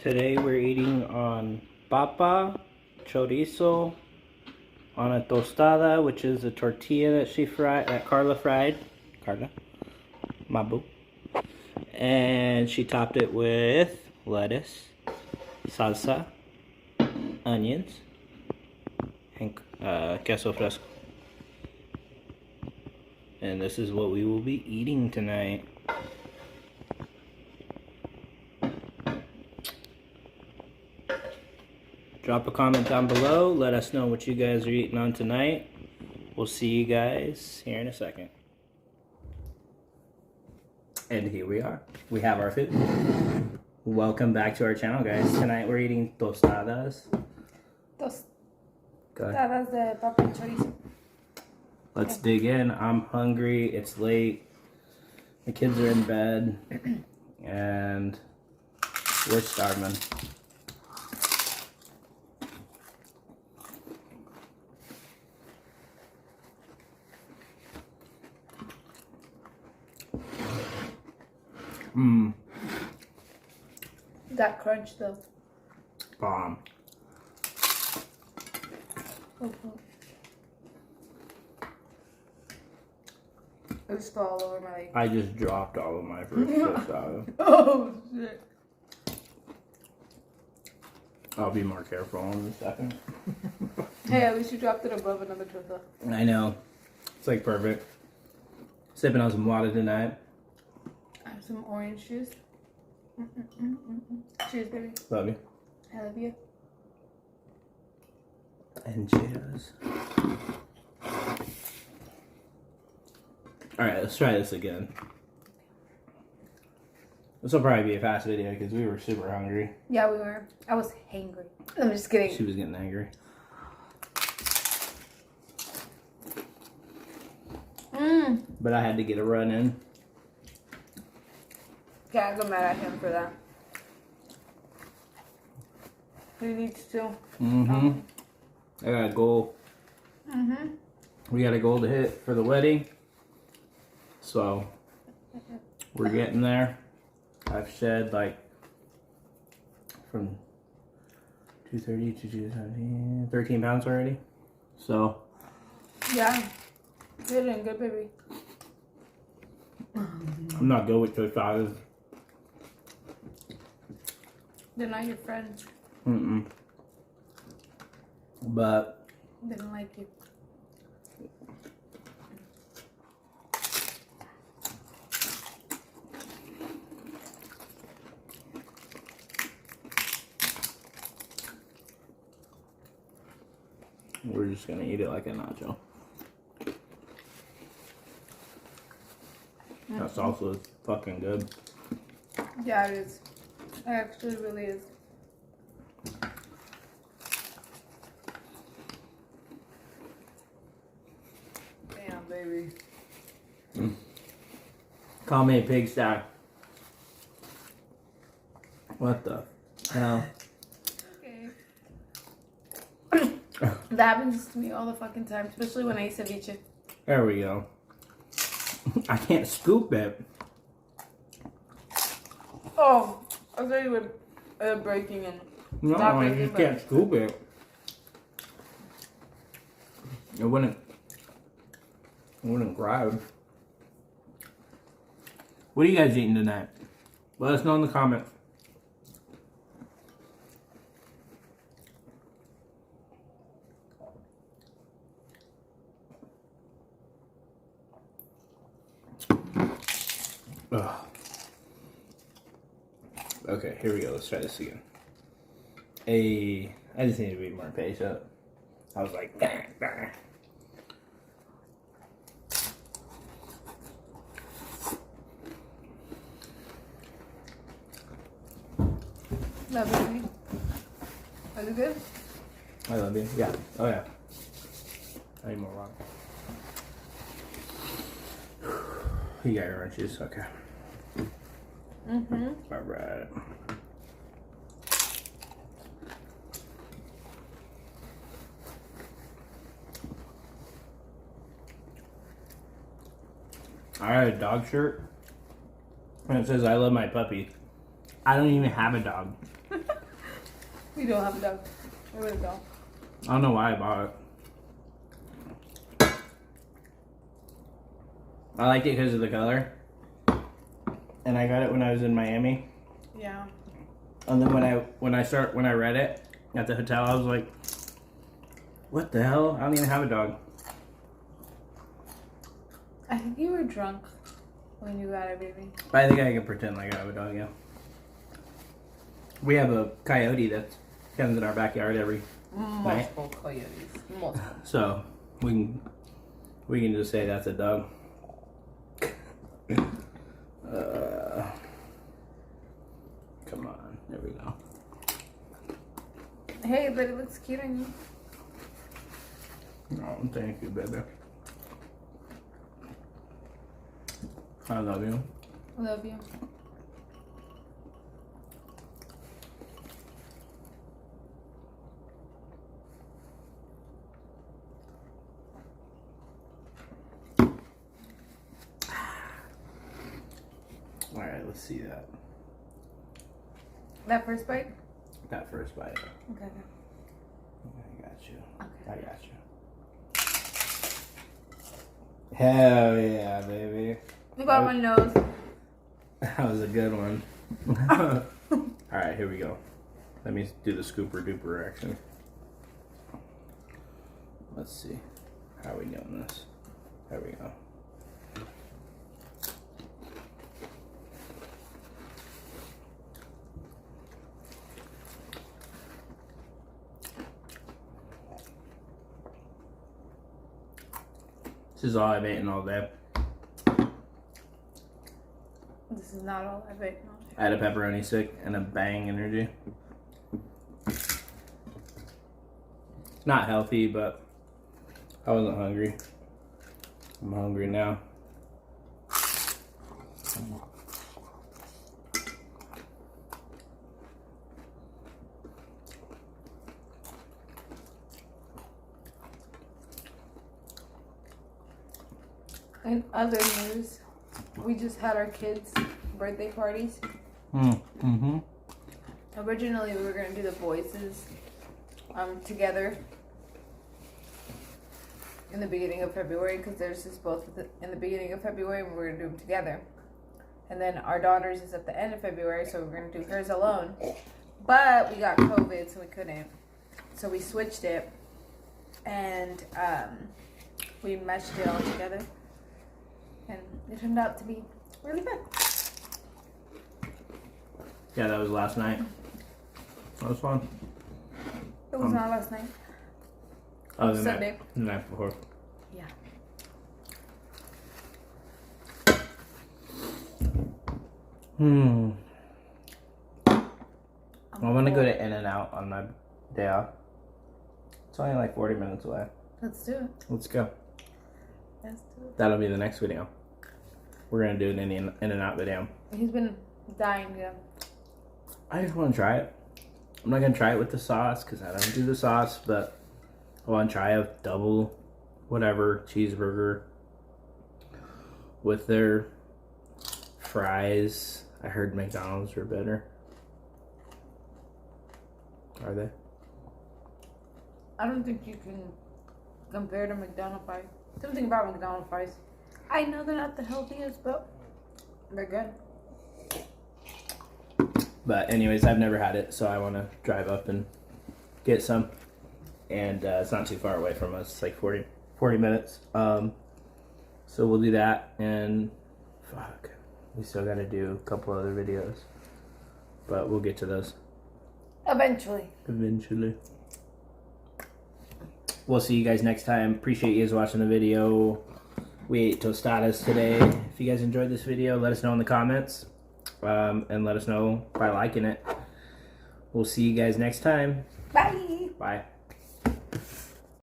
Today we're eating on papa, chorizo, on a tostada, which is a tortilla that Carla fried. Carla, my boo. And she topped it with lettuce, salsa, onions, and queso fresco. And this is what we will be eating tonight. Drop a comment down below. Let us know what you guys are eating on tonight. We'll see you guys here in a second. And here we are. We have our food. Welcome back to our channel, guys. Tonight we're eating tostadas. Tostadas de papa and chorizo. Let's dig in. I'm hungry. It's late. The kids are in bed. And we're starving. Mmm. That crunch though. Bomb. It just fell all over my leg. I just dropped all of my first tostada. Oh shit. I'll be more careful in a second. Hey, at least you dropped it above another torta. I know. It's like perfect. Sipping on some water tonight. I have some orange juice. Cheers, baby. Love you. I love you. And cheers. Alright, let's try this again. This will probably be a fast video because we were super hungry. Yeah, we were. I was hangry. I'm just kidding. She was getting angry. But I had to get a run in. Can't go mad at him for that. He needs to. I got a goal. We got a goal to hit for the wedding. So we're getting there. I've shed like from 230 to 270, 13 pounds already. So Yeah. You're doing good, baby. I'm not good with tostadas. They're not your friends. But They don't like you. we're just gonna eat it like a nacho. That salsa is fucking good. Yeah, it is. It actually really is. Damn, baby. Call me a pigsty. What the hell? Okay. That happens to me all the fucking time, especially when I eat ceviche. There we go. I can't scoop it. Oh, I thought you were breaking in. No, Not I breaking, just can't scoop it. It wouldn't grab. What are you guys eating tonight? Let us know in the comments. Ugh. Okay, here we go. Let's try this again. I just need to be more patient. I was like, bah, bah. Love you, baby. Are you good? I love you. Yeah. Oh yeah. I need more water. You got your orange juice. Okay. All right. I had a dog shirt and it says I love my puppy. I don't even have a dog. We don't have a dog. Where would it go? I don't know why I bought it. I liked it because of the color. And I got it when I was in Miami. Yeah. And then when I read it at the hotel, I was like, what the hell? I don't even have a dog. I think you were drunk when you got it, baby. But I think I can pretend like I have a dog, yeah. We have a coyote that comes in our backyard every night. Multiple coyotes. Multiple. So we can just say that's a dog. Come on, there we go. Hey, but it looks cute on you. Oh, thank you, baby. I love you. Love you. All right, let's see that. That first bite? That first bite. Okay. I got you. Okay. I got you. Hell yeah, baby. You got my nose. That was a good one. All right, here we go. Let me do the scooper duper action. Let's see. How are we doing this? There we go. This is all I've eaten all day. This is not all I've eaten all day. I had a pepperoni stick and a Bang Energy. Not healthy, but I wasn't hungry. I'm hungry now. In other news, we just had our kids' birthday parties. Mm-hmm. Originally, we were going to do the voices together in the beginning of February, because theirs is both in the beginning of February, and we were going to do them together. And then our daughter's is at the end of February, so we're going to do hers alone. But we got COVID, so we couldn't. So we switched it, and we meshed it all together. And it turned out to be really good. Yeah, that was last night. That was fun. It was not last night. Oh, the Sunday. The night before. Yeah. I'm gonna go to In-N-Out on my day off. It's only like 40 minutes away. Let's do it. Let's go. Let's do it. That'll be the next video. We're gonna do an In-N-Out video. He's been dying to. I just want to try it. I'm not gonna try it with the sauce because I don't do the sauce, but I want to try a double whatever cheeseburger with their fries. I heard McDonald's are better. Are they? I don't think you can compare to McDonald's fries. Something about McDonald's fries. I know they're not the healthiest, but they're good. But anyways, I've never had it, so I want to drive up and get some. And it's not too far away from us. It's like 40 minutes. So we'll do that. And fuck, we still got to do a couple other videos. But we'll get to those. Eventually. We'll see you guys next time. Appreciate you guys watching the video. We ate tostadas today. If you guys enjoyed this video, let us know in the comments. And let us know by liking it. We'll see you guys next time. Bye. Bye.